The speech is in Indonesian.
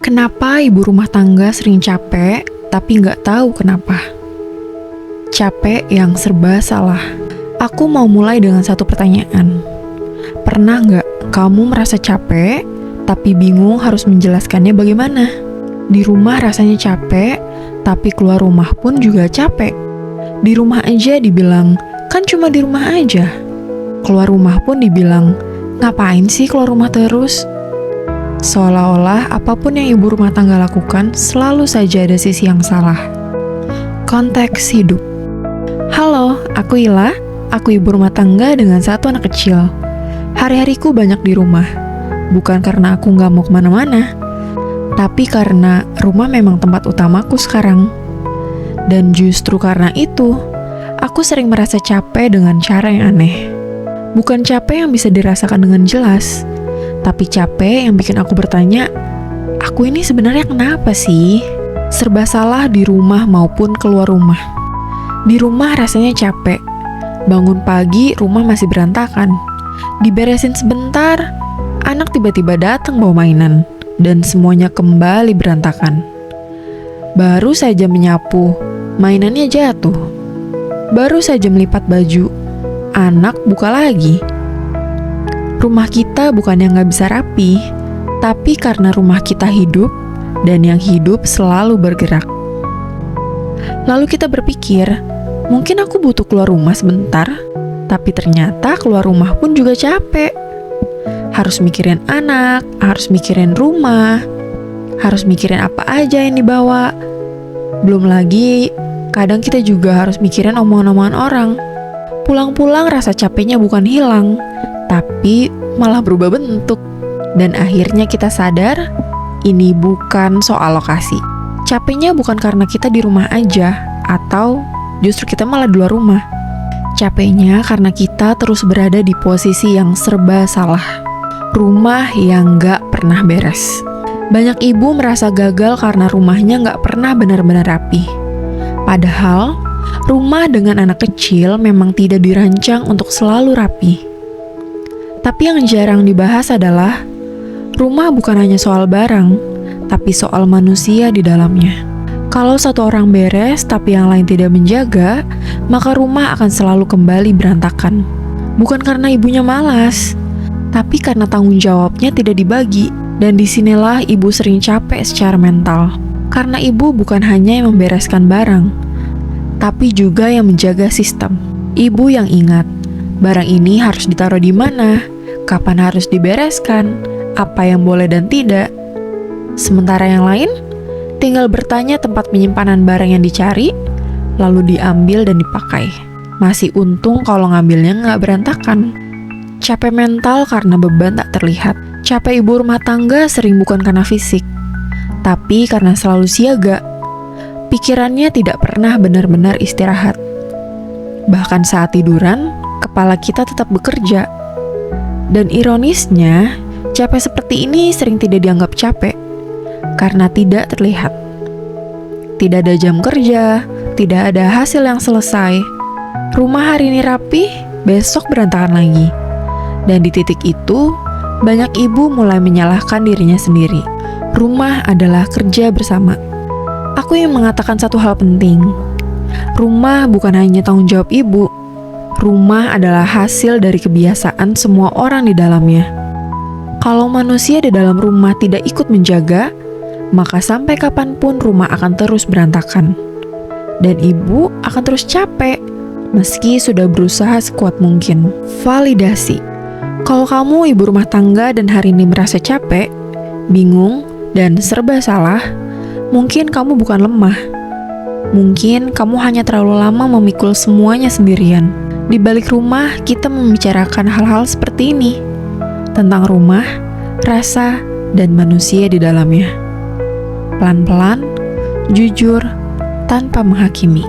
Kenapa ibu rumah tangga sering capek, tapi nggak tahu kenapa? Capek yang serba salah. Aku mau mulai dengan satu pertanyaan. Pernah nggak kamu merasa capek, tapi bingung harus menjelaskannya bagaimana? Di rumah rasanya capek, tapi keluar rumah pun juga capek. Di rumah aja dibilang, kan cuma di rumah aja. Keluar rumah pun dibilang, ngapain sih keluar rumah terus? Seolah-olah apapun yang ibu rumah tangga lakukan selalu saja ada sisi yang salah. Konteks hidup. Halo, aku Ila. Aku ibu rumah tangga dengan satu anak kecil. Hari-hariku banyak di rumah. Bukan karena aku nggak mau kemana-mana, tapi karena rumah memang tempat utamaku sekarang. Dan justru karena itu, aku sering merasa capek dengan cara yang aneh. Bukan capek yang bisa dirasakan dengan jelas, tapi capek yang bikin aku bertanya, aku ini sebenarnya kenapa sih? Serba salah di rumah maupun keluar rumah. Di rumah rasanya capek. Bangun pagi, rumah masih berantakan. Diberesin sebentar, anak tiba-tiba datang bawa mainan, dan semuanya kembali berantakan. Baru saja menyapu, mainannya jatuh. Baru saja melipat baju, anak buka lagi. Rumah kita bukan yang gak bisa rapi, tapi karena rumah kita hidup, dan yang hidup selalu bergerak. Lalu kita berpikir, mungkin aku butuh keluar rumah sebentar, tapi ternyata keluar rumah pun juga capek. Harus mikirin anak, harus mikirin rumah, harus mikirin apa aja yang dibawa. Belum lagi, kadang kita juga harus mikirin omongan-omongan orang. Pulang-pulang rasa capeknya bukan hilang, tapi malah berubah bentuk. Dan akhirnya kita sadar, ini bukan soal lokasi. Capeknya bukan karena kita di rumah aja, atau justru kita malah di luar rumah. Capeknya karena kita terus berada di posisi yang serba salah. Rumah yang gak pernah beres. Banyak ibu merasa gagal karena rumahnya gak pernah benar-benar rapi. Padahal, rumah dengan anak kecil memang tidak dirancang untuk selalu rapi. Tapi yang jarang dibahas adalah, rumah bukan hanya soal barang, tapi soal manusia di dalamnya. Kalau satu orang beres tapi yang lain tidak menjaga, maka rumah akan selalu kembali berantakan. Bukan karena ibunya malas, tapi karena tanggung jawabnya tidak dibagi. Dan disinilah ibu sering capek secara mental. Karena ibu bukan hanya yang membereskan barang, tapi juga yang menjaga sistem. Ibu yang ingat, barang ini harus ditaruh di mana, kapan harus dibereskan, apa yang boleh dan tidak. Sementara yang lain, tinggal bertanya tempat penyimpanan barang yang dicari, lalu diambil dan dipakai. Masih untung kalau ngambilnya nggak berantakan. Capek mental karena beban tak terlihat. Capek ibu rumah tangga sering bukan karena fisik, tapi karena selalu siaga. Pikirannya tidak pernah benar-benar istirahat. Bahkan saat tiduran, kepala kita tetap bekerja. Dan ironisnya, capek seperti ini sering tidak dianggap capek, karena tidak terlihat. Tidak ada jam kerja, tidak ada hasil yang selesai. Rumah hari ini rapi, besok berantakan lagi. Dan di titik itu, banyak ibu mulai menyalahkan dirinya sendiri. Rumah adalah kerja bersama. Aku yang mengatakan satu hal penting. Rumah bukan hanya tanggung jawab ibu. Rumah adalah hasil dari kebiasaan semua orang di dalamnya. Kalau manusia di dalam rumah tidak ikut menjaga, maka sampai kapanpun rumah akan terus berantakan. Dan ibu akan terus capek, meski sudah berusaha sekuat mungkin. Validasi. Kalau kamu ibu rumah tangga dan hari ini merasa capek, bingung, dan serba salah, mungkin kamu bukan lemah. Mungkin kamu hanya terlalu lama memikul semuanya sendirian. Di balik rumah, kita membicarakan hal-hal seperti ini. Tentang rumah, rasa, dan manusia di dalamnya. Pelan-pelan, jujur, tanpa menghakimi.